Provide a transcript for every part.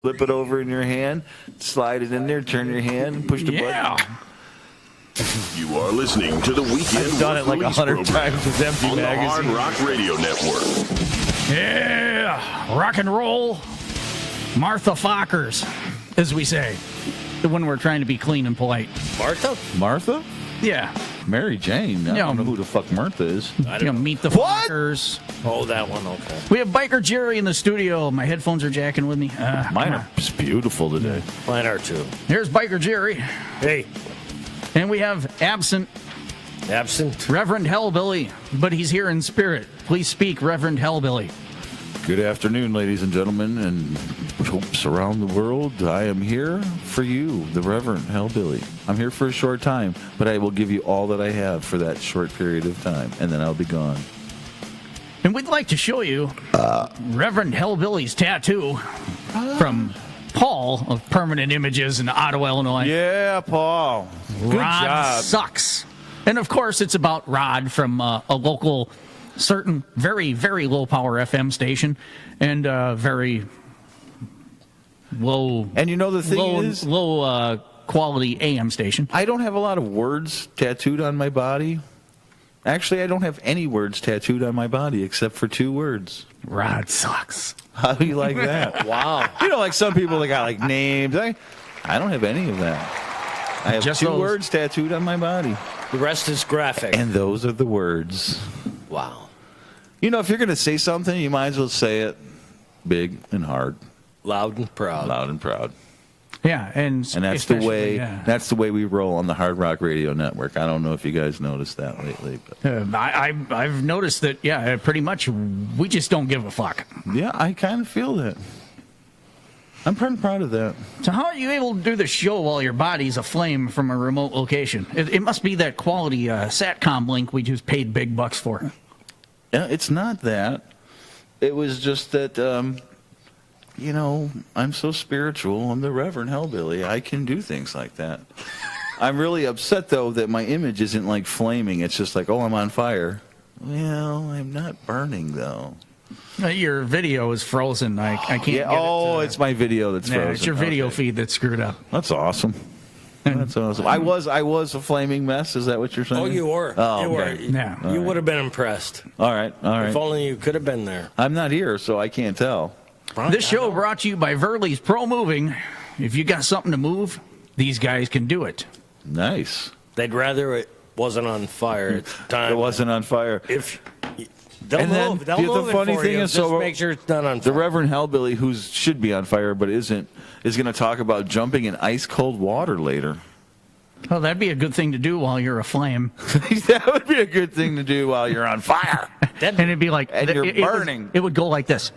Flip it over in your hand, slide it in there, turn your hand, push the button. You are listening to the Weekend I've done it like 100 times with Empty on Magazine. the Hard Rock Radio Network. Yeah, rock and roll. Martha Fockers, as we say, when we're trying to be clean and polite. Martha? Yeah. Mary Jane. I don't know who the fuck Martha is. Meet the Fockers. Oh, that one, okay. We have Biker Jerry in the studio. My headphones are jacking with me. Mine are beautiful today. Mine are too. Here's Biker Jerry. Hey. And we have absent Reverend Hellbilly, but he's here in spirit. Please speak, Reverend Hellbilly. Good afternoon, ladies and gentlemen, and hopes around the world. I am here for you, the Reverend Hellbilly. I'm here for a short time, but I will give you all that I have for that short period of time, and then I'll be gone. And we'd like to show you Reverend Hellbilly's tattoo from Paul of Permanent Images in Ottawa, Illinois. Yeah, Paul. Good Rod job. Sucks. And, of course, it's about Rod from a local, certain, very, very low-power FM station and very low... And you know the thing is... Low-quality AM station. I don't have a lot of words tattooed on my body. Actually, I don't have any words tattooed on my body except for 2 words. Rod sucks. How do you like that? Wow. You know, like some people, they got like names. I don't have any of that. I have Just 2 those. words tattooed on my body. The rest is graphic. And those are the words. Wow. You know, if you're going to say something, you might as well say it big and hard. Loud and proud. Loud and proud. Yeah, and that's the way that's the way we roll on the Hard Rock Radio Network. I don't know if you guys noticed that lately. But. I've noticed that, yeah, pretty much we just don't give a fuck. Yeah, I kind of feel that. I'm pretty proud of that. So how are you able to do the show while your body's aflame from a remote location? It must be that quality SATCOM link we just paid big bucks for. Yeah, it's not that. It was just that, you know, I'm so spiritual. I'm the Reverend Hellbilly. I can do things like that. I'm really upset, though, that my image isn't like flaming. It's just like, oh, I'm on fire. Well, I'm not burning, though. Your video is frozen. I can't get it. It's my video that's frozen. It's your video feed that's screwed up. That's awesome. That's awesome. I was a flaming mess. Is that what you're saying? Oh, you were. Oh, you okay. were. Yeah. You would have been impressed. All right. If only you could have been there. I'm not here, so I can't tell. This show brought to you by Verley's Pro Moving. If you got something to move, these guys can do it. Nice. They'd rather it wasn't on fire at the time. It wasn't on fire. They'll move. They'll move the funny it for thing you. is, Just so make sure it's not on the fire. Reverend Hellbilly, who should be on fire but isn't, is going to talk about jumping in ice cold water later. Well, that'd be a good thing to do while you're aflame. That would be a good thing to do while you're on fire. And it'd be like... And you're burning. It would go like this.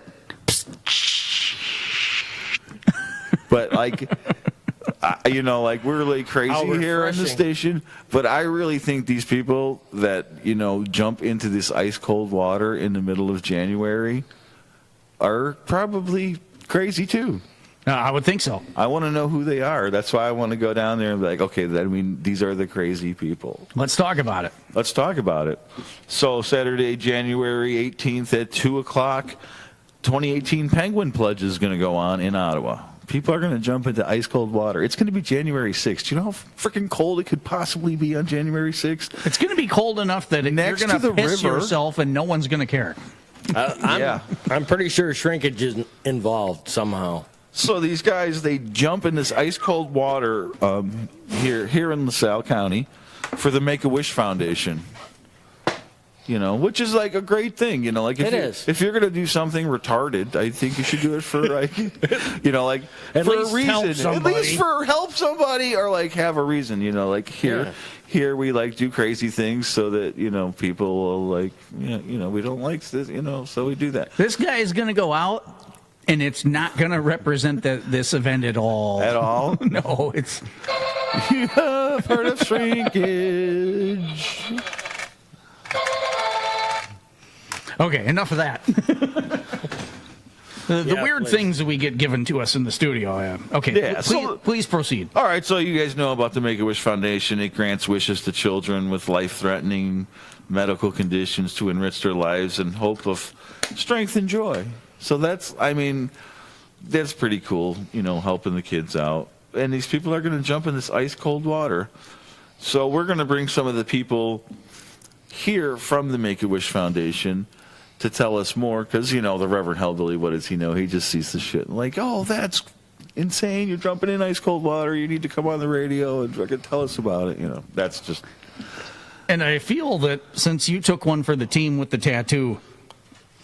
But, like, you know, like, we're really crazy here on the station. But I really think these people that, you know, jump into this ice-cold water in the middle of January are probably crazy, too. I would think so. I want to know who they are. That's why I want to go down there and be like, okay, I mean, these are the crazy people. Let's talk about it. Let's talk about it. So Saturday, January 18th at 2 o'clock, 2018 Penguin Pledge is going to go on in Ottawa. People are going to jump into ice-cold water. It's going to be January 6th. Do you know how freaking cold it could possibly be on January 6th? It's going to be cold enough that you're going to piss yourself and no one's going to care. I'm pretty sure shrinkage is involved somehow. So these guys, they jump in this ice-cold water here in LaSalle County for the Make-A-Wish Foundation. You know, which is like a great thing. You know, like if you're going to do something retarded, I think you should do it for like, you know, like at for least a reason. Help somebody. At least for help somebody or like have a reason. You know, like here we like do crazy things so that, you know, people will like, you know, we don't like this, you know, so we do that. This guy is going to go out, and it's not going to represent this event at all. At all? No, it's... You have heard of shrinkage. Okay, enough of that. The weird things that we get given to us in the studio. Okay, please proceed. All right, so you guys know about the Make-A-Wish Foundation. It grants wishes to children with life-threatening medical conditions to enrich their lives in hope of strength and joy. So that's, I mean, that's pretty cool, helping the kids out. And these people are going to jump in this ice cold water. So we're going to bring some of the people here from the Make-A-Wish Foundation to tell us more, because, the Reverend Hellbilly, what does he know? He just sees the shit and like, oh, that's insane. You're jumping in ice cold water. You need to come on the radio and fucking tell us about it. That's just... And I feel that since you took one for the team with the tattoo...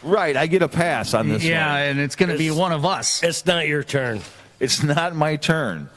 Right, I get a pass on this one. Yeah, and it's going to be one of us. It's not your turn. It's not my turn.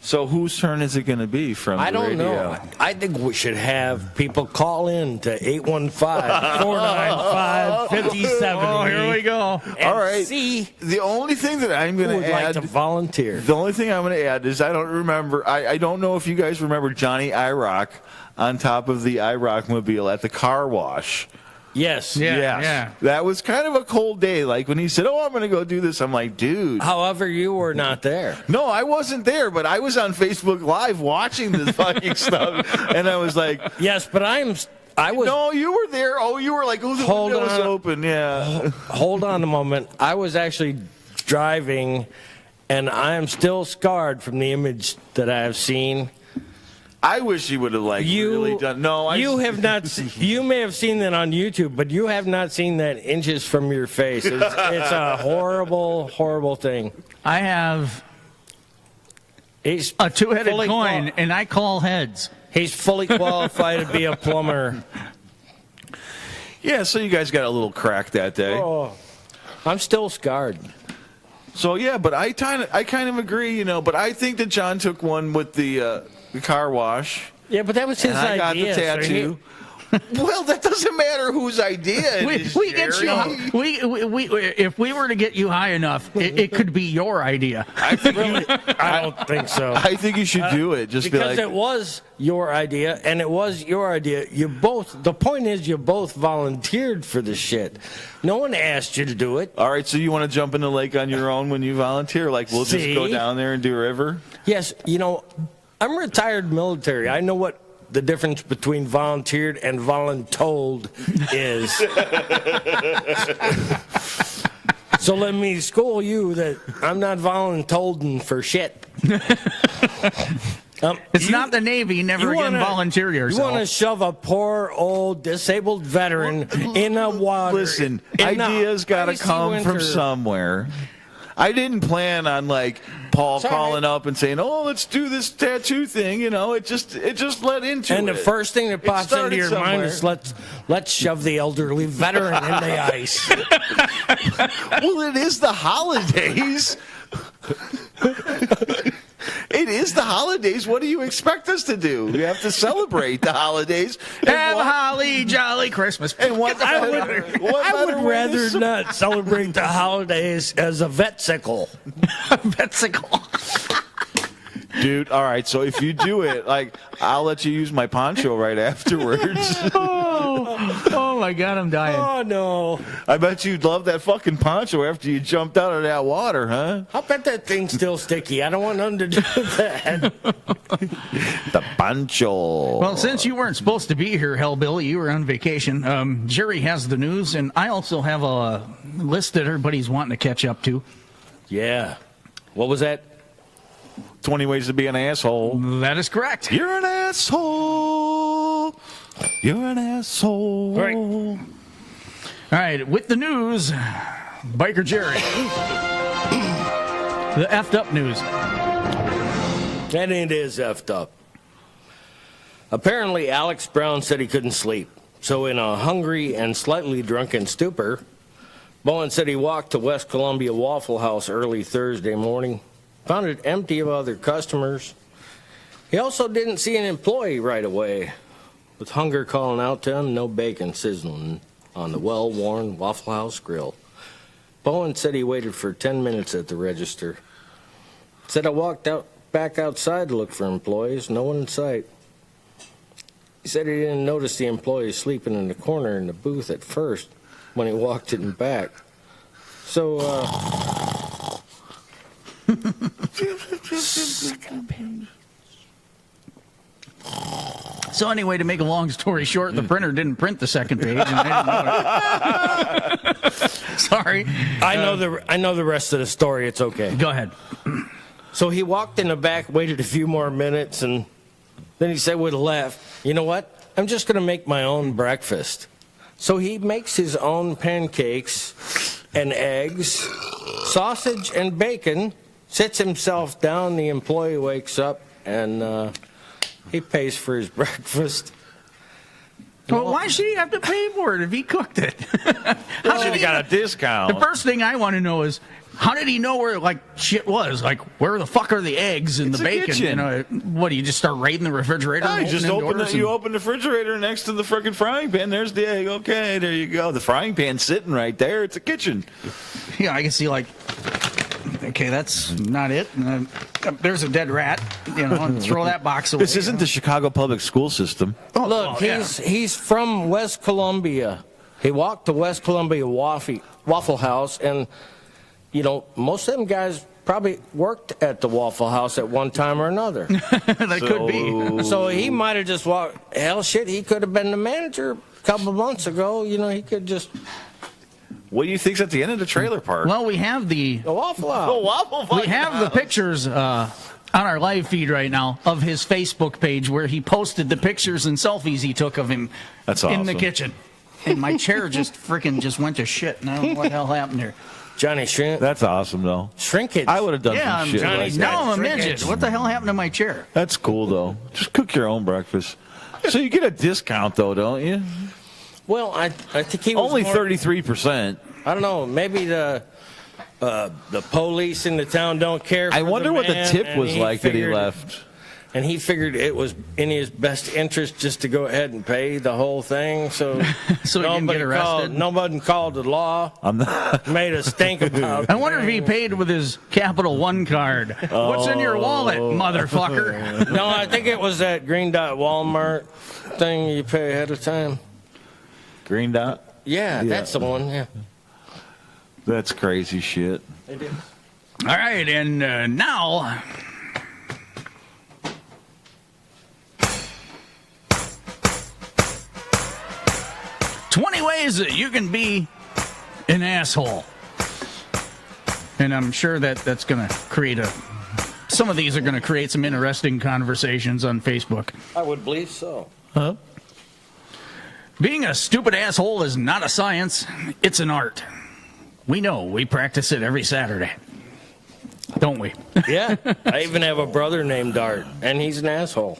So whose turn is it going to be from the radio? I don't know. I think we should have people call in to 815-495-5070. Oh, here we go. All right. See the only thing that I'm going to add... like to volunteer. The only thing I'm going to add is I don't remember... I don't know if you guys remember Johnny IROC on top of the IROC mobile at the car wash. Yes. Yeah. That was kind of a cold day. Like when he said, oh, I'm going to go do this, I'm like, dude. However, you were not there. No, I wasn't there, but I was on Facebook Live watching this fucking stuff. And I was like. Yes, but I was. No, you were there. Oh, you were like, oh, the window's open. Yeah. Hold on a moment. I was actually driving, and I am still scarred from the image that I have seen. I wish you would have really done. No, you have not. You may have seen that on YouTube, but you have not seen that inches from your face. It's a horrible, horrible thing. I have a two-headed coin, and I call heads. He's fully qualified to be a plumber. Yeah, so you guys got a little crack that day. Oh, I'm still scarred. So yeah, but I kind of agree, But I think that John took one with the car wash. Yeah, but that was his idea. I got the tattoo. Well, that doesn't matter whose idea it is. We get you. If we were to get you high enough, it could be your idea. I don't think so. I think you should do it. Just because it was your idea, and it was your idea. The point is, you both volunteered for this shit. No one asked you to do it. All right, so you want to jump in the lake on your own when you volunteer? Like we'll just go down there and do a river? Yes, I'm retired military. I know what the difference between volunteered and voluntold is. So let me school you that I'm not voluntolding for shit. It's not the Navy. Never again volunteer yourself. You want to shove a poor old disabled veteran in a water. Listen, ideas got to come from somewhere. I didn't plan on Paul calling up and saying, "Oh, let's do this tattoo thing." It just led into it. And the first thing that pops into your mind is let's shove the elderly veteran in the ice. Well, it is the holidays. It is the holidays. What do you expect us to do? We have to celebrate the holidays. Have a holly jolly Christmas. And I would rather not celebrate the holidays as a vetsicle. Vetsicle. Dude, all right, so if you do it, I'll let you use my poncho right afterwards. Oh my God, I'm dying. Oh, no. I bet you'd love that fucking poncho after you jumped out of that water, huh? I'll bet that thing's still sticky. I don't want nothing to do with that. The poncho. Well, since you weren't supposed to be here, Hellbilly, you were on vacation, Jerry has the news, and I also have a list that everybody's wanting to catch up to. Yeah. What was that? 20 ways to be an asshole. That is correct. You're an asshole. You're an asshole. All right, with the news, Biker Jerry. The effed up news. And it is effed up. Apparently, Alex Brown said he couldn't sleep. So in a hungry and slightly drunken stupor, Bowen said he walked to West Columbia Waffle House early Thursday morning. Found it empty of other customers. He also didn't see an employee right away. With hunger calling out to him, no bacon sizzling on the well-worn Waffle House grill. Bowen said he waited for 10 minutes at the register. Said I walked back outside to look for employees, no one in sight. He said he didn't notice the employees sleeping in the corner in the booth at first when he walked in back. So, So anyway, to make a long story short, the printer didn't print the second page, and I didn't know it. Sorry. I know the rest of the story. It's okay. Go ahead. So he walked in the back, waited a few more minutes, and then he said with a laugh, "You know what? I'm just going to make my own breakfast." So he makes his own pancakes and eggs, sausage and bacon, sits himself down, the employee wakes up, and he pays for his breakfast. Well, why should he have to pay for it if he cooked it? How should he got a discount? The first thing I want to know is, how did he know where shit was? Like, where the fuck are the eggs and It's the a bacon? kitchen. You know, what do you just start raiding the refrigerator? No, and you just opening open doors you open the refrigerator next to the freaking frying pan. There's the egg. Okay, there you go. The frying pan's sitting right there. It's a kitchen. Yeah, I can see okay, that's not it. There's a dead rat. You know, and throw that box away. This isn't the Chicago public school system. Look, he's from West Columbia. He walked to West Columbia Waffle House, and you know, most of them guys probably worked at the Waffle House at one time or another. That could be. So he might have just walked. Hell, shit, he could have been the manager a couple of months ago. You know, he could just. What do you think's at the end of the trailer park? Well, we have the Waffle House. we have the pictures on our live feed right now of his Facebook page where he posted the pictures and selfies he took of him That's in the awesome. kitchen. And my chair just went to shit. And I don't know what the hell happened there. Johnny Shrink. That's awesome, though. Shrinkage. I would have done Yeah, some shit Johnny like now that. I'm a midget. What the hell happened to my chair? That's cool, though. Just cook your own breakfast. So you get a discount, though, don't you? Well, I think he was Only more- 33%. I don't know. Maybe the police in the town don't care. For I wonder what the man, tip and was like that he figured- left. And he figured it was in his best interest just to go ahead and pay the whole thing. So, So he didn't get arrested? Nobody called the law. I'm not. Made a stink about. I wonder if he paid with his Capital One card. What's in your wallet, motherfucker? No, I think it was that Green Dot Walmart thing you pay ahead of time. Green Dot? Yeah, that's the one. Yeah. That's crazy shit. It is. All right, and now. "20 ways that you can be an asshole." And I'm sure that's going to create some of these are going to create some interesting conversations on Facebook. I would believe so. Huh? Being a stupid asshole is not a science, it's an art. We know, we practice it every Saturday. Don't we? Yeah, I even have a brother named Art, and he's an asshole.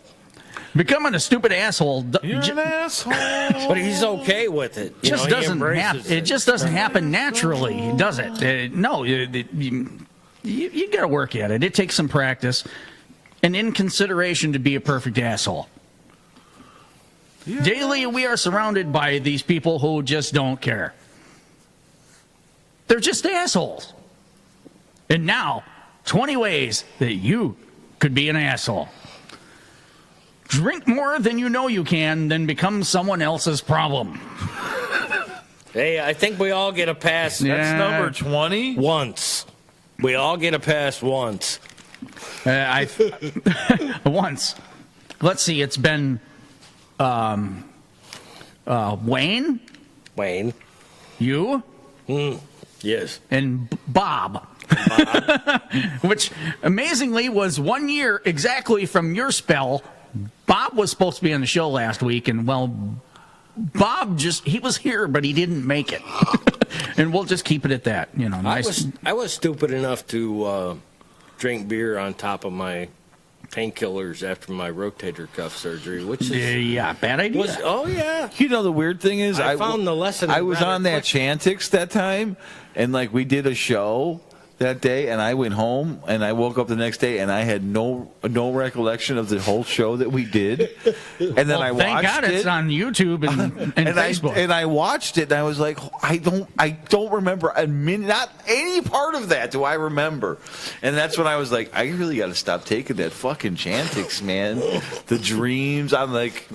Becoming a stupid asshole You're an asshole. But he's okay with it. You just know, he doesn't embraces happen. It just doesn't happen naturally, does it? No, you got to work at it. It takes some practice and in consideration to be a perfect asshole. Yeah. Daily, we are surrounded by these people who just don't care. They're just assholes. And now, 20 ways that you could be an asshole. Drink more than you know you can, then become someone else's problem. Hey, I think we all get a pass. That's number 20? Once. We all get a pass once. Once. Let's see, it's been Wayne, you, Yes. and Bob. Which amazingly was 1 year exactly from your spell. Bob was supposed to be on the show last week, and well, Bob he was here, but he didn't make it. And we'll just keep it at that. You know, nice. I was stupid enough to drink beer on top of my painkillers after my rotator cuff surgery, which is Yeah, bad idea. oh yeah. You know, the weird thing is, I found the lesson I was rather on that quick. Chantix that time, and like we did a show that day, and I went home, and I woke up the next day, and I had no recollection of the whole show that we did. And then I watched thank God it. it's on YouTube and Facebook. I watched it, and I was like, I don't remember a minute, not any part of that do I remember. And that's when I was like, I really got to stop taking that fucking Chantix, man. The dreams, I'm like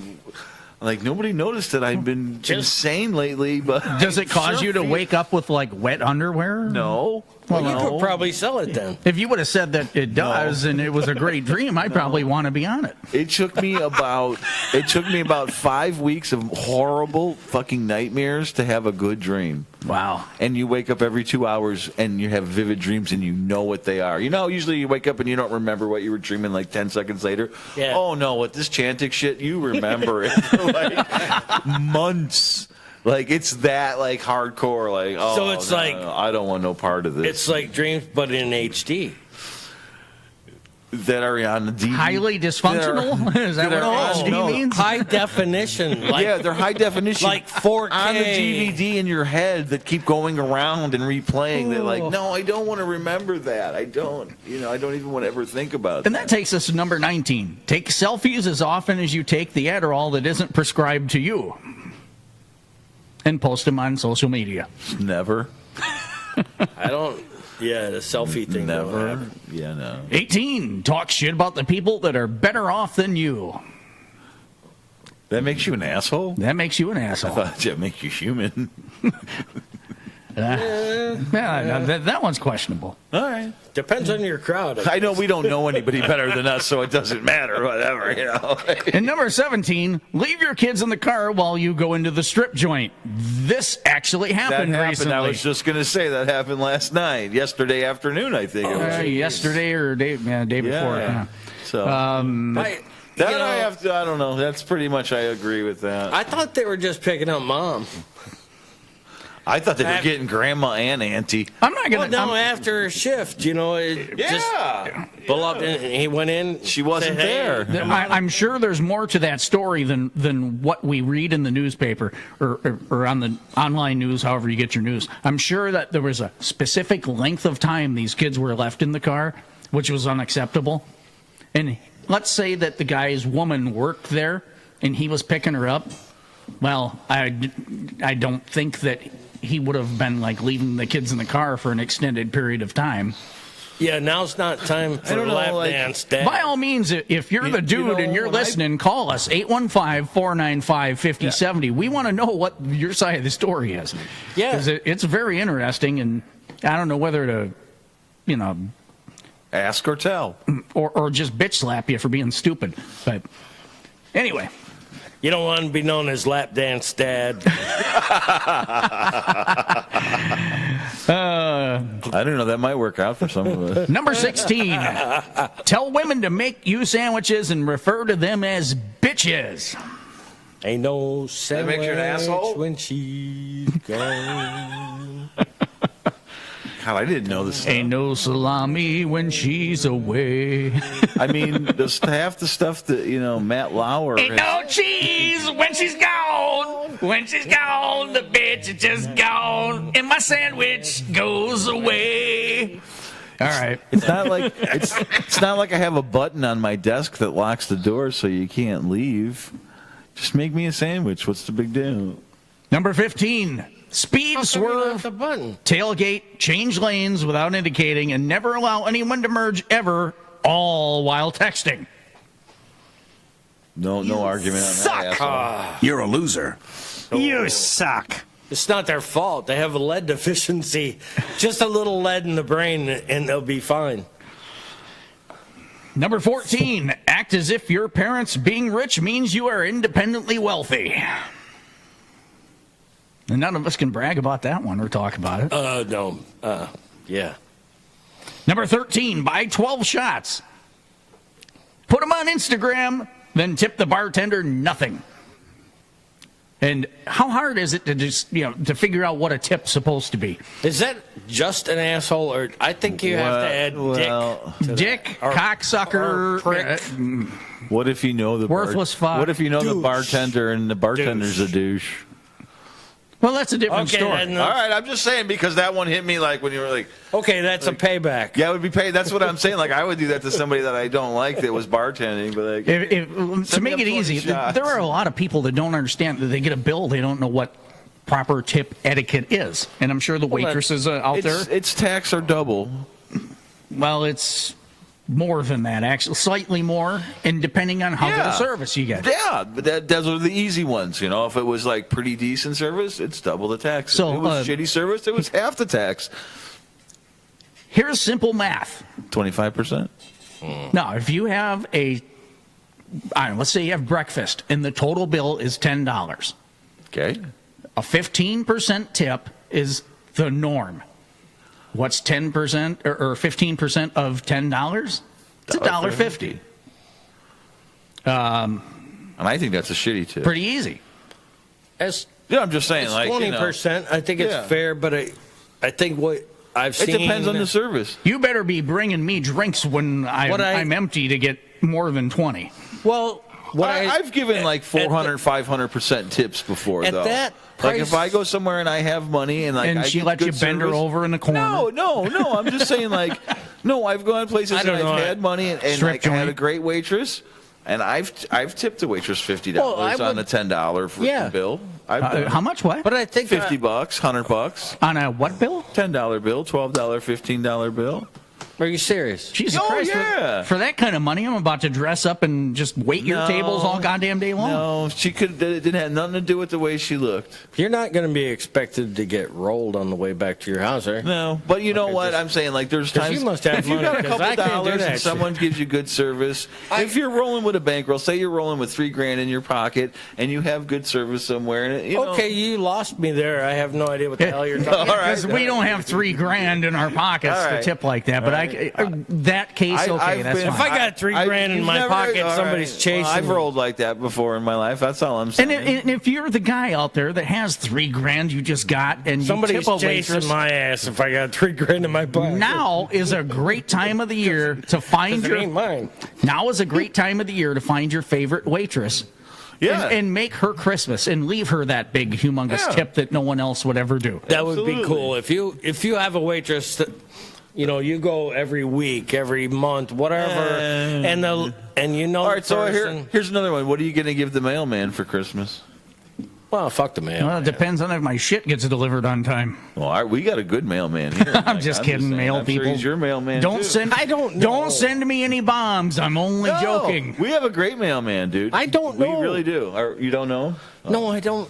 nobody noticed that I've been insane lately, but Does it cause you to wake up with like wet underwear? No. Well, you no. could probably sell it then. If you would have said that it does and it was a great dream, I'd probably want to be on it. It took me about 5 weeks of horrible fucking nightmares to have a good dream. Wow. And you wake up every 2 hours and you have vivid dreams and you know what they are. You know, usually you wake up and you don't remember what you were dreaming like 10 seconds later. Yeah. Oh no, with this Chantic shit, you remember it for like months. Like it's that like hardcore. Like oh, So it's no, like- no, I don't want no part of this. It's like dreams, but in HD. that are on the DVD. Highly dysfunctional? Is that what HD no. means? High definition. Like, Yeah, they're high definition. like 4K. on the DVD in your head that keep going around and replaying. They're like, no, I don't want to remember that. I don't even want to ever think about And that takes us to number 19. Take selfies as often as you take the Adderall that isn't prescribed to you. And post them on social media. Never. I don't. Yeah, the selfie thing. don't Never. happen. Yeah, no. 18. Talk shit about the people that are better off than you. That makes you an asshole? That makes you an I asshole. thought that make you human. That one's questionable. All right. Depends on your crowd. I know we don't know anybody better than us, so it doesn't matter. Whatever, you know. And number 17, leave your kids in the car while you go into the strip joint. This actually That happened happened. recently. I was just going to say that happened last night, yesterday afternoon, I think it was. Yesterday or day before. Yeah. So I don't know. That's pretty much I agree with that. I thought they were just picking up mom. I thought they were getting grandma and auntie. I'm not Well, going no, after a shift, just pull up. And he went in. She wasn't said, "Hey." there. I'm sure there's more to that story than what we read in the newspaper or on the online news, however you get your news. I'm sure that there was a specific length of time these kids were left in the car, which was unacceptable. And let's say that the guy's woman worked there and he was picking her up. Well, I don't think that he would have been like leaving the kids in the car for an extended period of time. Yeah, now's not time for don't know, lap like- dance, Dad. By all means, if you're the dude and you're listening, call us 815-495-5070. We want to know what your side of the story is. Yeah. 'Cause it's very interesting, and I don't know whether to, Ask or tell. or just bitch slap you for being stupid. But anyway. You don't want to be known as lap dance Dad. I don't know. That might work out for some of us. Number 16, tell women to make you sandwiches and refer to them as bitches. Ain't no sandwich makes you an asshole? when she's gone. God, I didn't know this. Ain't no salami when she's away. I mean, half the stuff that Matt Lauer. Ain't no cheese when she's gone. When she's gone, the bitch is just gone, and my sandwich goes away. All right. It's not like it's not like I have a button on my desk that locks the door so you can't leave. Just make me a sandwich. What's the big deal? Number 15. Speed, swerve, the button. tailgate, change lanes without indicating, and never allow anyone to merge ever, all while texting. No argument on that. Asshole. You're a loser. You suck. It's not their fault. They have a lead deficiency. Just a little lead in the brain, and they'll be fine. Number 14. Act as if your parents being rich means you are independently wealthy. And none of us can brag about that one or talk about it. No. Yeah. Number 13, buy 12 shots. Put them on Instagram, then tip the bartender nothing. And how hard is it to just, to figure out what a tip's supposed to be? Is that just an asshole, or I think you have to add Dick, Or- cocksucker, or prick. What if you know the Worthless fuck. What if you know the Douche. bartender and the bartender's a douche? well, that's a different Okay, story. then, All right, I'm just saying because that one hit me like when you were like, okay, that's a payback. yeah, it would be paid. That's what I'm saying. Like I would do that to somebody that I don't like that was bartending, but like, To Send me make up it 20 easy, shots. there are a lot of people that don't understand that they get a bill, they don't know what proper tip etiquette is. And I'm sure the waitresses out there, it's tax or double. well, it's more than that, actually, slightly more, and depending on how good Yeah. a service you get. Yeah, but those are the easy ones. If it was like pretty decent service, it's double the tax. So, if it was shitty service, it was half the tax. Here's simple math. 25%. Now, if you have I don't know, let's say you have breakfast and the total bill is $10. Okay. A 15% tip is the norm. What's 10% or 15% of $10? It's $1.50. And I think that's a shitty tip. Pretty easy. Yeah, I'm just saying, It's like 20%. I think it's fair, but I think what I've seen. It depends on the service. You better be bringing me drinks when I'm empty to get more than 20. Well, I've given like 400, 500% tips before, at though. that Like price, if I go somewhere and I have money and like And I she get lets you good bend her service- over in the corner. No. I'm just saying, like, no. I've gone places and I've had money and Strip like, I had a joint. great waitress, and I've tipped the waitress $50 Well, I on would- a $10 bill. I've done How much? What? but I think $50, $100, On a what bill? $10 bill, $12, $15 bill. Are you serious? Jesus Oh, Christ. yeah. For that kind of money, I'm about to dress up and just wait your No. tables all goddamn day long. No, she could. It didn't have nothing to do with the way she looked. You're not going to be expected to get rolled on the way back to your house, are you? No, but you know Okay, what just- I'm saying? Like, there's 'Cause times you must have if you money, got a 'cause couple I can't do dollars that and shit. someone gives you good service. If you're rolling with a bankroll, say you're rolling with $3,000 in your pocket, and you have good service somewhere, and you know, Okay, you lost me there. I have no idea what the hell you're talking All about. right. Because we don't have $3,000 in our pockets All to right. tip like that. But All right. that case, okay, I've that's been- fine. If I got $3,000 in you've my pocket, all somebody's right. chasing Well, I've me. rolled like that before in my life. That's all I'm saying. And if you're the guy out there that has $3,000 you just got and you Somebody's tip a chasing waitress, my ass if I got $3,000 in my pocket. now is a great time of the year to find it ain't your. mine. Now is a great time of the year to find your favorite waitress. Yeah. And make her Christmas and leave her that big, humongous Yeah. tip that no one else would ever do. That would be Absolutely. cool if you have a waitress that, you know, you go every week, every month, whatever, and you know all right, the so person. here's another one. What are you going to give the mailman for Christmas? Well, fuck the mail. Well, it depends on if my shit gets delivered on time. Well, we got a good mailman here. I'm just kidding, saying. mail I'm people. Sure he's your mailman. Don't too. send. I don't know. Don't send me any bombs. I'm only No, joking. We have a great mailman, dude. I don't know. We really do. Or, you don't know? No, I don't.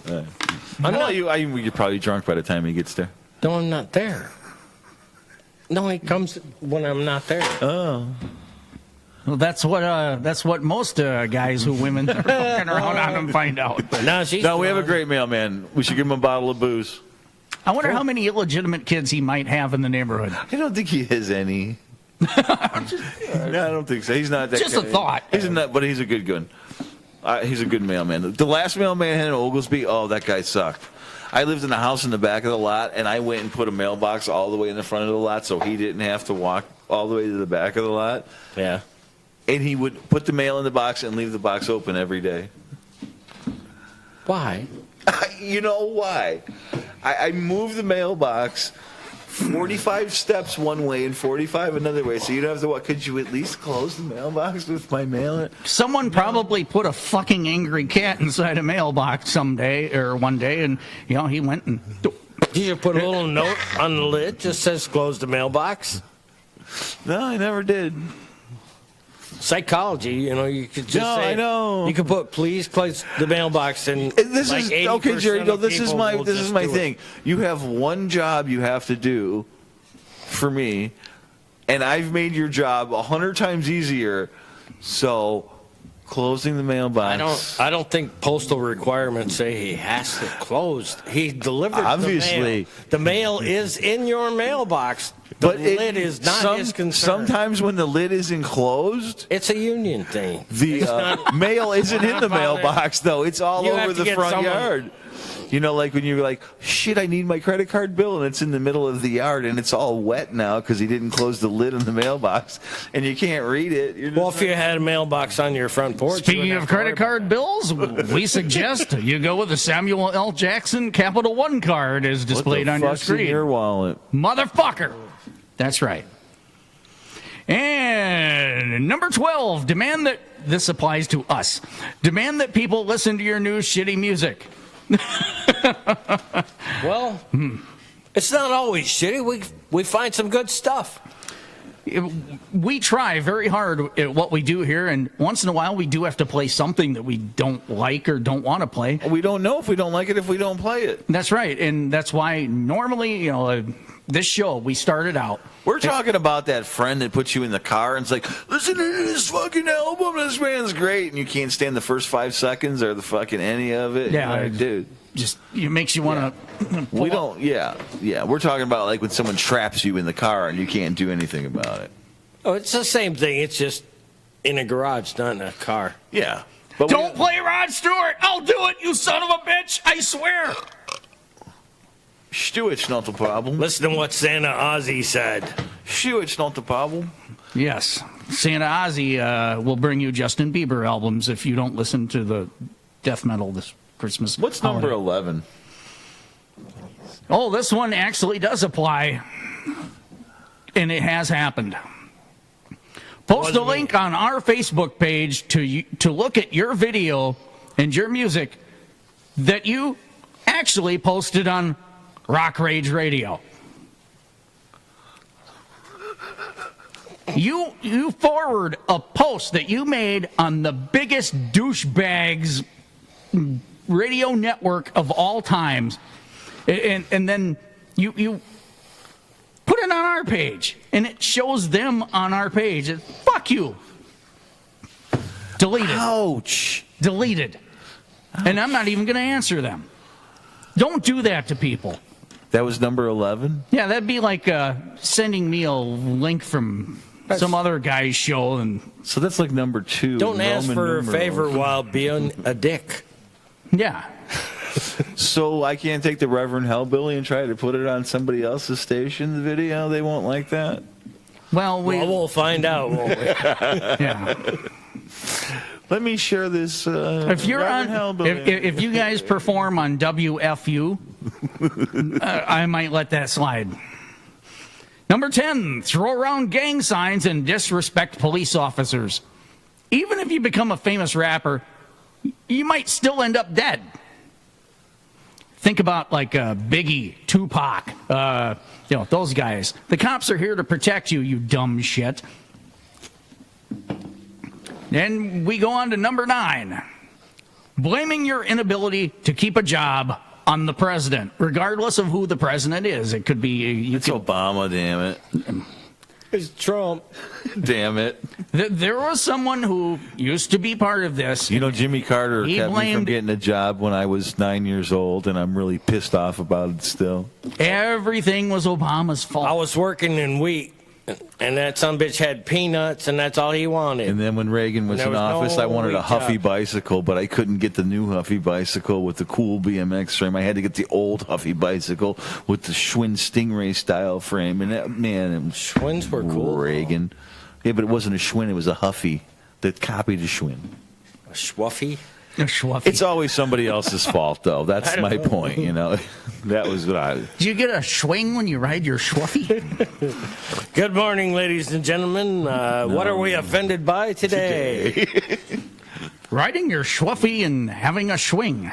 I'm not. You're probably drunk by the time he gets there. No, I'm not there. No, he comes when I'm not there. Oh. Well, that's what most guys who women are looking around on them find out. But Now she's No, we have a gone. great mailman. We should give him a bottle of booze. I wonder how many illegitimate kids he might have in the neighborhood. I don't think he has any. No, I don't think so. He's not that. Just a thought. He's a nut, but he's a good one. He's a good mailman. The last mailman I had in Oglesby, oh, that guy sucked. I lived in a house in the back of the lot, and I went and put a mailbox all the way in the front of the lot so he didn't have to walk all the way to the back of the lot. Yeah. And he would put the mail in the box and leave the box open every day. Why? You know why? I moved the mailbox 45 steps one way and 45 another way, so you don't have to walk. Could you at least close the mailbox with my mail in it? Someone probably put a fucking angry cat inside a mailbox someday or one day, and he went and. Did you put a little note on the lid just says close the mailbox? No, I never did. Psychology, you could just No, say. I know. You could put please close the mailbox and This like is 80% okay, Jerry. No, of this is people my will just my do it. thing. You have one job you have to do for me, and I've made your job 100 times easier. So, closing the mailbox. I don't think postal requirements say he has to close. He delivered Obviously. the mail. The mail is in your mailbox. The lid is not his concern. Sometimes when the lid is enclosed, It's a union thing. the mail isn't in the about it. mailbox, though. It's all You over have to the get front someone- yard. You know, like when you're like, shit, I need my credit card bill, and it's in the middle of the yard, and it's all wet now because he didn't close the lid on the mailbox, and you can't read it. You're just Well, if you had a mailbox on your front porch. you Speaking wouldn't of have to credit card bills, we suggest you go with the Samuel L. Jackson Capital One card as what displayed the on your fuck's in screen. your wallet? Motherfucker. That's right. And number 12, demand that this applies to us. Demand that people listen to your new shitty music. Well, it's not always shitty. We find some good stuff. we try very hard at what we do here, and once in a while we do have to play something that we don't like or don't want to play. We don't know if we don't like it if we don't play it. That's right, and that's why normally, this show, we started out. We're talking about that friend that puts you in the car and it's like, listen to this fucking album, this band's great, and you can't stand the first 5 seconds or the fucking any of it. Yeah, You're like, dude. Just it makes you want to. We don't. Yeah. We're talking about like when someone traps you in the car and you can't do anything about it. Oh, it's the same thing. It's just in a garage, not in a car. Yeah. But Don't play Rod Stewart. I'll do it, you son of a bitch. I swear. Stewart's not the problem. Listen to what Santa Ozzy said. Stewart's not the problem. Yes, Santa Ozzy will bring you Justin Bieber albums if you don't listen to the death metal this Christmas. What's holiday. number 11? Oh, this one actually does apply, and it has happened. Post a link on our Facebook page to look at your video and your music that you actually posted on Rock Rage Radio. You forward a post that you made on the biggest douchebags radio network of all times, and then you put it on our page, and it shows them on our page. Fuck you. Deleted. Ouch. Deleted. And I'm not even going to answer them. Don't do that to people. That was number 11? Yeah, that'd be like sending me a link from some other guy's show. And So that's like number 2. Don't ask Roman for a numeral. favor while being a dick. yeah. So I can't take the Reverend Hellbilly and try to put it on somebody else's station, the video? They won't like that? Well, We'll find out, won't we? yeah. Let me share this. If you're Reverend on, Hellbilly. if you guys perform on WFU, I might let that slide. Number 10, throw around gang signs and disrespect police officers. Even if you become a famous rapper, you might still end up dead. Think about like Biggie, Tupac, those guys. The cops are here to protect you, you dumb shit. And we go on to number 9. Blaming your inability to keep a job on the president, regardless of who the president is. It could be... It's Obama, damn it. It's Trump. Damn it. There was someone who used to be part of this. You know, Jimmy Carter He kept me from blamed- getting a job when I was 9 years old, and I'm really pissed off about it still. Everything was Obama's fault. I was working in wheat, and that sumbitch had peanuts, and that's all he wanted. And then when Reagan was There in was no office, I wanted a wheat Huffy job. bicycle, but I couldn't get the new Huffy bicycle with the cool BMX frame. I had to get the old Huffy bicycle with the Schwinn Stingray style frame. And that, man, it was Schwinns were cool. Reagan. Yeah, but it wasn't a Schwinn, it was a Huffy that copied a Schwinn. A Schwuffy. Schwuffy. It's always somebody else's fault, though. That's I don't my know. point, you know. That was what I... Do you get a swing when you ride your Schwuffy? Good morning, ladies and gentlemen. What are we offended by today? Riding your Schwuffy and having a swing.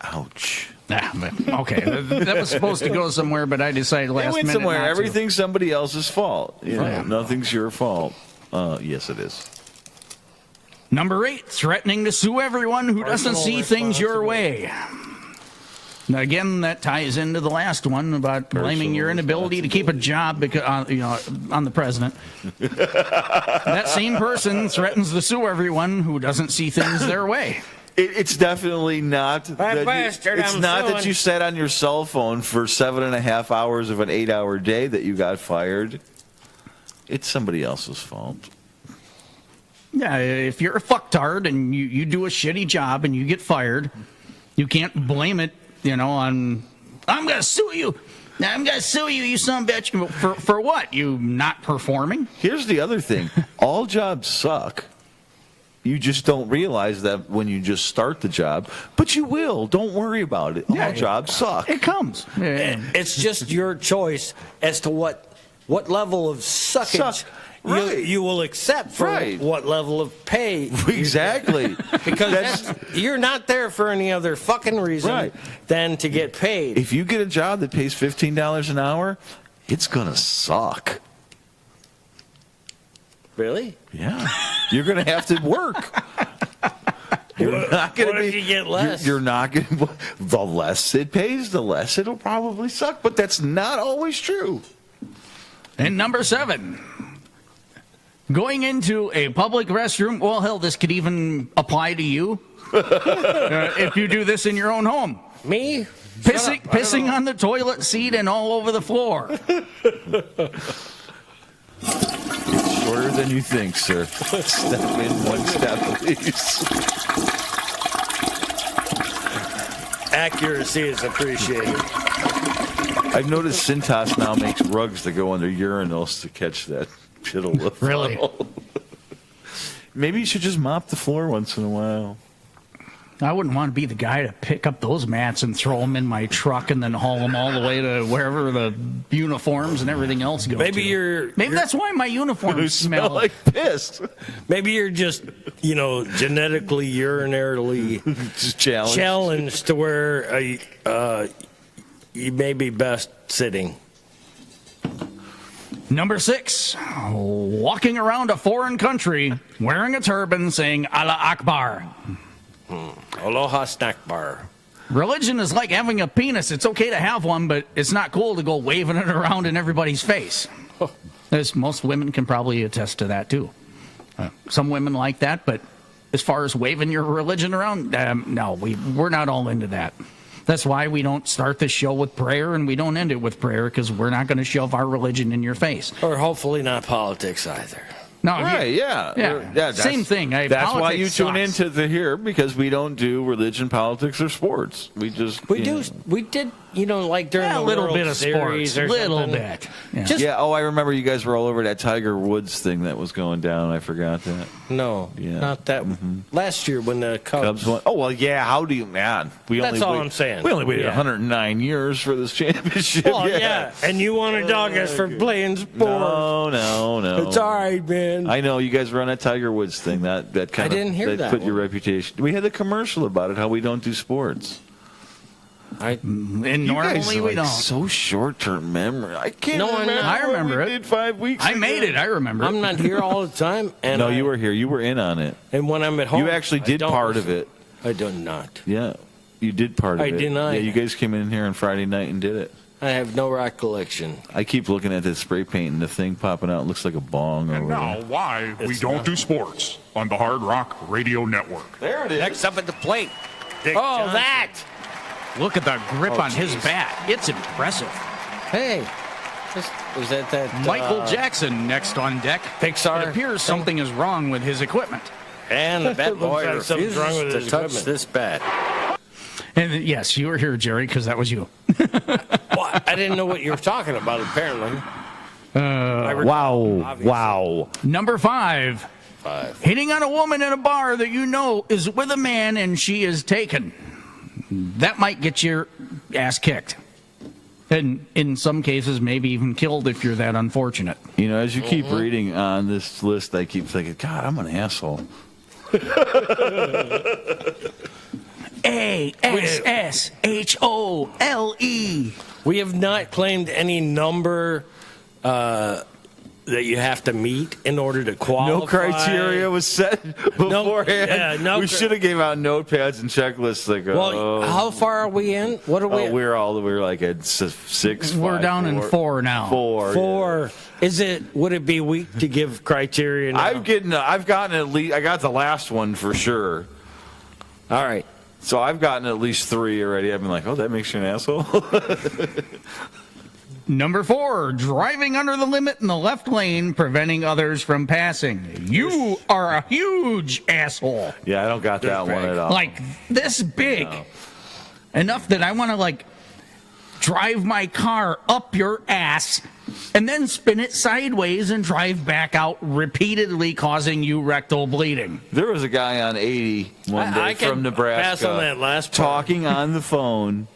Ouch. Okay, that was supposed to go somewhere, but I decided It last went minute somewhere. not to. Everything's somebody else's fault. You know, Right. Nothing's your fault. Yes, it is. Number 8, threatening to sue everyone who doesn't Personal see things your way. Now, again, that ties into the last one about blaming your inability to keep a job because, on the president. That same person threatens to sue everyone who doesn't see things their way. It's definitely not. That bastard, it's I'm not that suing. you sat on your cell phone for 7.5 hours of an 8-hour day that you got fired. It's somebody else's fault. Yeah, if you're a fucktard and you do a shitty job and you get fired, you can't blame it, on, I'm going to sue you. I'm going to sue you, you son of a bitch. For what? You not performing? Here's the other thing. All jobs suck. You just don't realize that when you just start the job, but you will. Don't worry about it. Yeah, All jobs suck. It comes. It's just your choice as to what level of suckage Right. you will accept for Right. what level of pay. Exactly. Because you're not there for any other fucking reason Right. than to get paid. If you get a job that pays $15 an hour, it's going to suck. Really? Yeah. You're going to have to work. You're not going to What be. if you get less? You're not going to. The less it pays, the less it'll probably suck. But that's not always true. And number 7, going into a public restroom. Well, hell, this could even apply to you if you do this in your own home. Me? Pissing on the toilet seat and all over the floor. Shorter than you think, sir. Step in one step, please. Accuracy is appreciated. I've noticed Cintas now makes rugs that go under urinals to catch that piddle of Really? Maybe you should just mop the floor once in a while. I wouldn't want to be the guy to pick up those mats and throw them in my truck and then haul them all the way to wherever the uniforms and everything else go. Maybe that's why my uniforms You smell smell like piss. Maybe you're just, genetically, urinarily Just challenge. challenged to where you may be best sitting. Number 6, walking around a foreign country wearing a turban saying Allah Akbar. Aloha snack bar. Religion is like having a penis. It's okay to have one, but it's not cool to go waving it around in everybody's face. As most women can probably attest to that, too. Some women like that, but as far as waving your religion around, no, we're not all into that. That's why we don't start this show with prayer and we don't end it with prayer, because we're not going to shove our religion in your face. Or hopefully not politics either. No, Right, yeah. that's- same thing. That's why you Politics tune sucks. into the here, because we don't do religion, politics, or sports. We just We did, like during Yeah, the a little World bit of Series sports, or little something. bit. Yeah. Just Yeah, I remember you guys were all over that Tiger Woods thing that was going down. I forgot that. no, Yeah. not that. Last year when the Cubs. Cubs won. Oh, well, yeah, how do you, man? That's all I'm saying. We only waited Yeah. 109 years for this championship. Well, yeah, and you want to dog us for playing sports. No. It's all right, man. I know you guys were on that Tiger Woods thing. That kind of didn't hear that put your one. reputation. We had the commercial about it. How we don't do sports. And You normally guys are we like don't. so short-term memory. I can't No, I'm remember. not. I remember what it. we did 5 weeks I ago. made it. I remember. I'm not here all the time. And No, you were here. You were in on it. And when I'm at home, You actually I did don't part of listen. it. I do not. Yeah, you did part of I it. deny Yeah, it. you guys came in here on Friday night and did it. I have no recollection. I keep looking at this spray paint and the thing popping out. It looks like a bong or And whatever. now, why we It's don't not. do sports on the Hard Rock Radio Network. There it is. Next up at the plate. That. Look at the grip Oh, on his geez. bat. It's impressive. Hey. Was that Michael Jackson next on deck. Pixar It appears thing? something is wrong with his equipment. And the bat Looks boy like something's refuses wrong with to his touch equipment. this bat. And yes, you were here, Jerry, because that was you. Well, I didn't know what you were talking about, apparently. Wow. Number 5. Hitting on a woman in a bar that you know is with a man and she is taken. That might get your ass kicked. And in some cases, maybe even killed if you're that unfortunate. You know, as you keep reading on this list, I keep thinking, God, I'm an asshole. ASSHOLE. We have not claimed any number that you have to meet in order to qualify. No criteria was set beforehand. yeah, we should have gave out notepads and checklists that go. Well, how far are we in? What are we? we're like at 6. We're 5, down in 4 now. 4. Four. Would it be weak to give criteria now? I've gotten at least. I got the last one for sure. All right. So I've gotten at least 3 already. I've been like, oh, that makes you an asshole. Number 4, driving under the limit in the left lane, preventing others from passing. You are a huge asshole. Yeah, I don't got that one at all. Like this big. Enough that I want to drive my car up your ass and then spin it sideways and drive back out, repeatedly causing you rectal bleeding. There was a guy on 80 one day I can from Nebraska pass on that last part. talking on the phone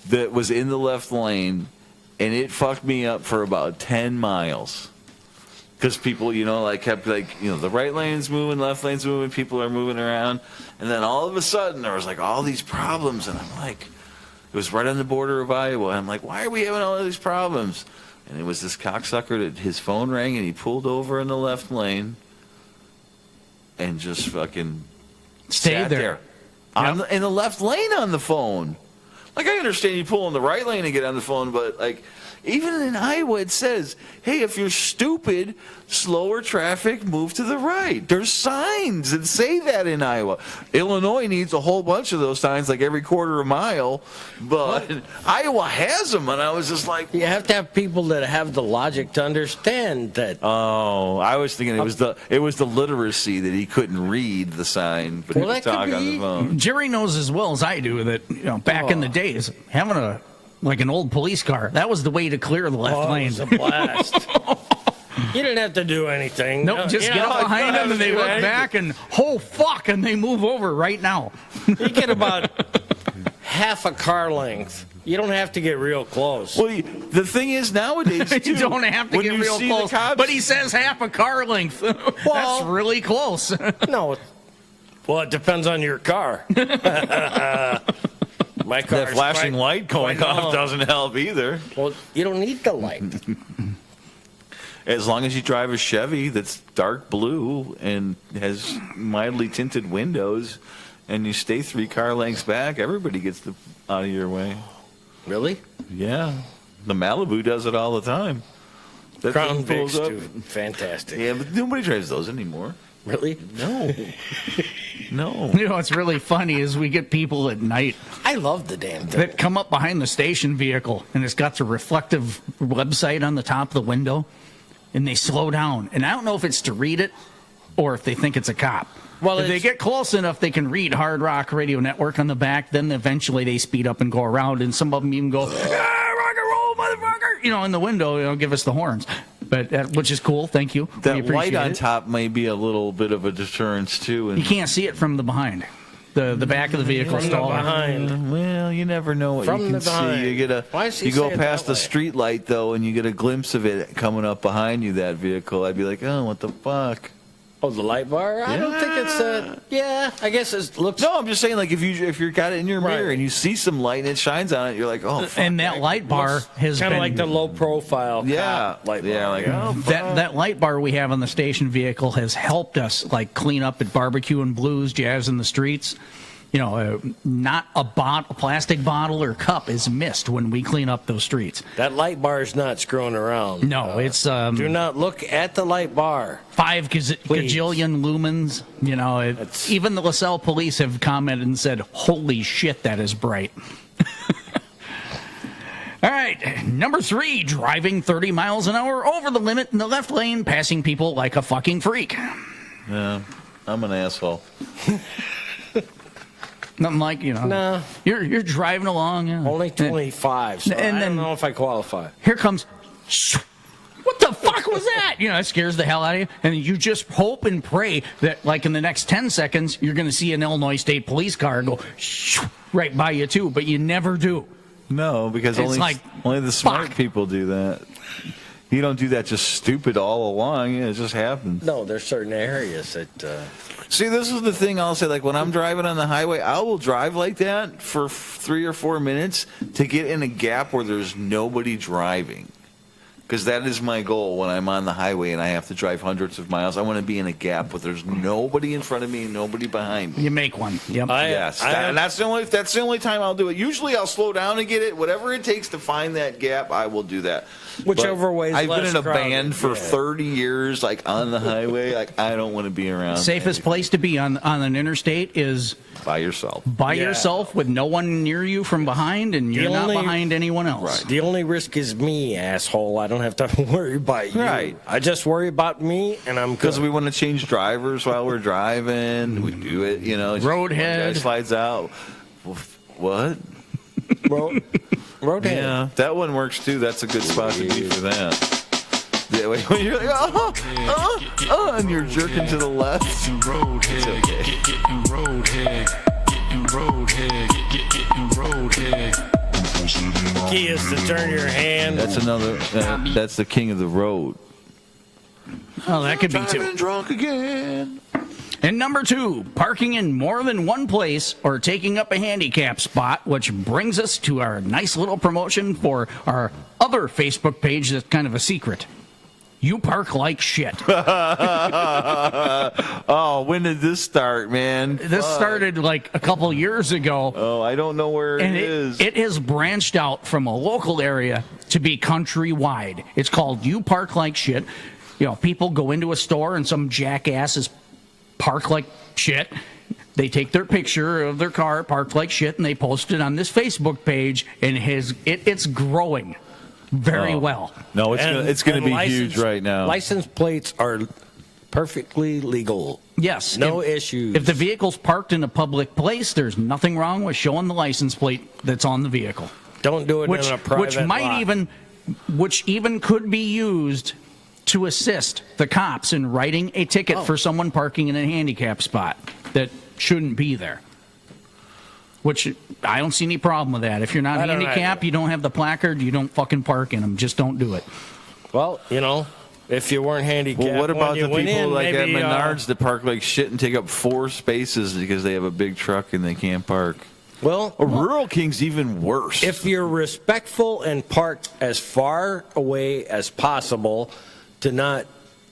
that was in the left lane, and it fucked me up for about 10 miles. Because people, kept the right lane's moving, left lane's moving, people are moving around. And then all of a sudden there was all these problems, and I'm like, it was right on the border of Iowa. I'm like, why are we having all of these problems? And it was this cocksucker that his phone rang and he pulled over in the left lane and just fucking Stayed sat there. in the left lane on the phone. Like, I understand you pull in the right lane and get on the phone, but like, even in Iowa, it says, hey, if you're stupid, slower traffic, move to the right. There's signs that say that in Iowa. Illinois needs a whole bunch of those signs, like every quarter of a mile, but Iowa has them, and I was just like, You have to have people that have the logic to understand that. oh, I was thinking it was the literacy that he couldn't read the sign, but Well, he was that could talking on the be. phone. Jerry knows as well as I do that, back in the days, having an old police car, that was the way to clear the left Oh, it lane. was a blast. You didn't have to do anything. Nope, just get up behind them and they look back and, oh, fuck, and they move over right now. You get about half a car length. You don't have to get real close. Well, the thing is nowadays, too, You don't have to when get you real see close. the cops, But he says half a car length. That's really close. No. Well, it depends on your car. My car. that flashing light going off doesn't help either. Well, you don't need the light. As long as you drive a Chevy that's dark blue and has mildly tinted windows, and you stay 3 car lengths back, everybody gets out of your way. Really? Yeah, the Malibu does it all the time. That Crown thing pulls Vics, up. dude. Fantastic. Yeah, but nobody drives those anymore. Really? No. No. You know what's really funny is we get people at night I love the damn thing. that come up behind the station vehicle, and it's got the reflective website on the top of the window, and they slow down. And I don't know if it's to read it or if they think it's a cop. Well, if they it's- get close enough, they can read Hard Rock Radio Network on the back. Then eventually they speed up and go around, and some of them even go, "Ah, rock and roll, motherfucker!" In the window, give us the horns. But which is cool. Thank you. We That appreciate light on it. top may be a little bit of a deterrence, too. And You can't see it from the behind. The back of the vehicle From the stall. behind. Well, you never know what From you the can behind. see. Why does he You go say it past that the way? street light though, and you get a glimpse of it coming up behind you. That vehicle, I'd be like, oh, what the fuck? Oh, the light bar? I don't think it's a. Yeah, I guess it looks. No, I'm just saying, like if you got it in your Right. mirror and you see some light and it shines on it, you're like, oh, fuck. And that light bar has Kind been of like the low profile yeah, cop light bar. yeah, like oh, fuck. that light bar we have on the station vehicle has helped us like clean up at Barbecue and Blues, Jazz in the Streets. Not a plastic bottle or cup is missed when we clean up those streets. That light bar is not screwing around. No, it's Do not look at the light bar. 5 Please. gajillion lumens. Even the LaSalle police have commented and said, "Holy shit, that is bright." All right, number 3, driving 30 miles an hour over the limit in the left lane, passing people like a fucking freak. Yeah, I'm an asshole. Nothing like, Nah. you're driving along. Only 25, so And I then- don't know if I qualify. Here comes, what the fuck was that? It scares the hell out of you. And you just hope and pray that, like, in the next 10 seconds, you're going to see an Illinois State Police car go right by you, too. But you never do. No, because It's like, only the smart fuck. people do that. You don't do that just stupid all along. It just happens. No, there's certain areas that. See, this is the thing I'll say. Like when I'm driving on the highway, I will drive like that for 3 or 4 minutes to get in a gap where there's nobody driving. Because that is my goal when I'm on the highway and I have to drive hundreds of miles. I want to be in a gap where there's nobody in front of me and nobody behind me. You make one. Yep. And that's the only time I'll do it. Usually I'll slow down and get it. Whatever it takes to find that gap, I will do that. Whichever But way is I've been less in a crowded, band for yeah. 30 years, like on the highway. Like I don't want to be around. Safest place to be on an interstate is by yourself. by Yeah. yourself with no one near you from behind, and you're not only- behind anyone else. The only risk is me, asshole. I don't have to worry about you. Right. I just worry about me, and I'm Because good. we want to change drivers while we're driving. We do it, just Roadhead. one guy slides out. What? Roadhead. Yeah, that one works too. That's a good spot to be for that. Yeah, when you're like, and you're jerking to the left. It's okay. Getting roadhead. Key is to turn your hand. That's another. That's the king of the road. Oh, that could be too. Driving drunk again. And number 2, parking in more than one place or taking up a handicap spot, which brings us to our nice little promotion for our other another Facebook page that's kind of a secret. You park like shit. Oh, when did this start, man? This started like a couple years ago. Oh, I don't know where And it is. it has branched out from a local area to be countrywide. It's called You Park Like Shit. You know, people go into a store and some jackasses park like shit. They take their picture of their car parked like shit and they post it on this Facebook page, and it's growing very well. No, it's going to be huge right now. License plates are perfectly legal. Yes. No issues. If the vehicle's parked in a public place, there's nothing wrong with showing the license plate that's on the vehicle. Don't do it in a private lot. Which even could be used to assist the cops in writing a ticket for someone parking in a handicap spot that shouldn't be there. Which I don't see any problem with that. If you're not handicapped, you don't have the placard, you don't fucking park in them. Just don't do it. Well, you know, if you weren't handicapped, Well, what about the when you people went in, like at maybe, Menards that park like shit and take up 4 spaces because they have a big truck and they can't park? Well, Rural King's even worse. if you're respectful and park as far away as possible to not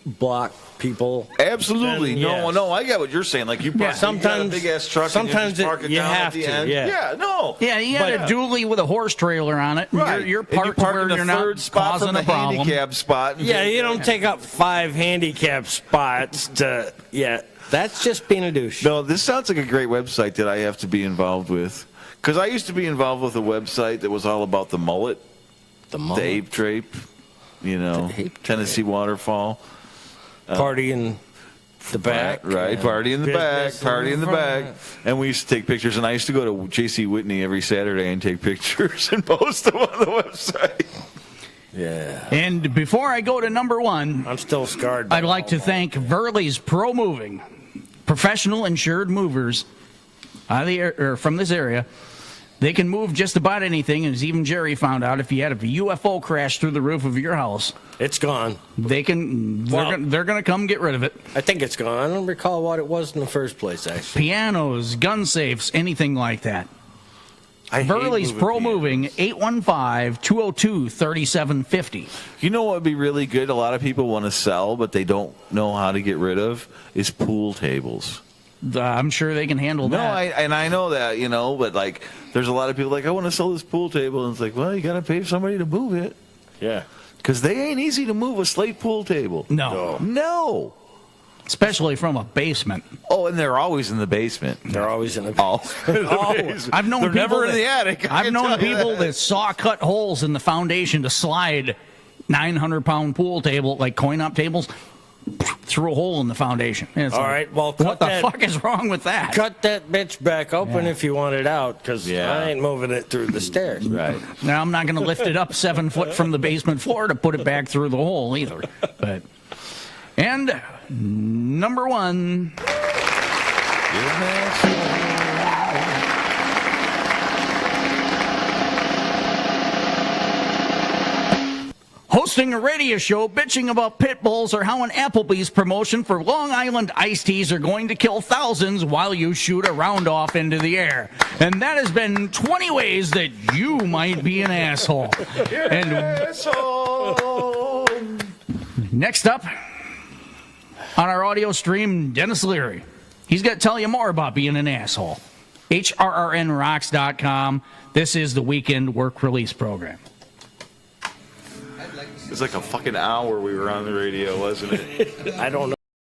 block people. Absolutely. then yes. No, I get what you're saying. Like you park sometimes- a big ass truck sometimes and you just park it you down have at the to, end. yeah. No. Yeah, you got a dually with a horse trailer on it. And Right. You're And you parked park where in the you're third not spot causing from a the problem. handicap spot. and Yeah, take- you don't take up 5 handicap spots to. Yeah, that's just being a douche. No, this sounds like a great website that I have to be involved with. Because I used to be involved with a website that was all about the mullet, the ape drape, you know, The ape Tennessee waterfall. Party in the back. Right, party in the back, Business party in the back. front. And we used to take pictures, and I used to go to J.C. Whitney every Saturday and take pictures and post them on the website. Yeah. And before I go to number 1, I'm still scarred. by I'd like to Walmart. thank Verley's Pro Moving, professional insured movers out of the from this area. They can move just about anything, as even Jerry found out. If you had a UFO crash through the roof of your house, It's gone. they can. Well- They're going to come get rid of it. I think it's gone. I don't recall what it was in the first place, actually. Pianos, gun safes, anything like that. I hate Verley's Pro pianos. Moving, 815-202-3750. You know what would be really good? A lot of people want to sell, but they don't know how to get rid of, is pool tables. I'm sure they can handle No, that. I know that, you know, but like, there's a lot of people like, I want to sell this pool table, and it's like, well, you got to pay somebody to move it, Yeah. because they ain't easy to move a slate pool table. No. Especially from a basement. Oh, and they're always in the basement. They're always in the I've known They're people never in that- the attic. I I've can known tell you people that saw cut holes in the foundation to slide 900-pound pool table, like coin-op tables, through a hole in the foundation. And it's All like, right, well, what cut the that- fuck is wrong with that? Cut that bitch back open if you want it out, because Yeah. I ain't moving it through the stairs. Right. Now, I'm not going to lift it up 7 foot from the basement floor to put it back through the hole either. But and number 1. Hosting a radio show bitching about pit bulls or how an Applebee's promotion for Long Island iced teas are going to kill thousands while you shoot a round off into the air. And that has been 20 ways that you might be an asshole. And next up on our audio stream, Dennis Leary. He's going to tell you more about being an asshole. HRRNRocks.com. This is the Weekend Work Release Program. It was like a fucking hour we were on the radio, wasn't it? I don't know.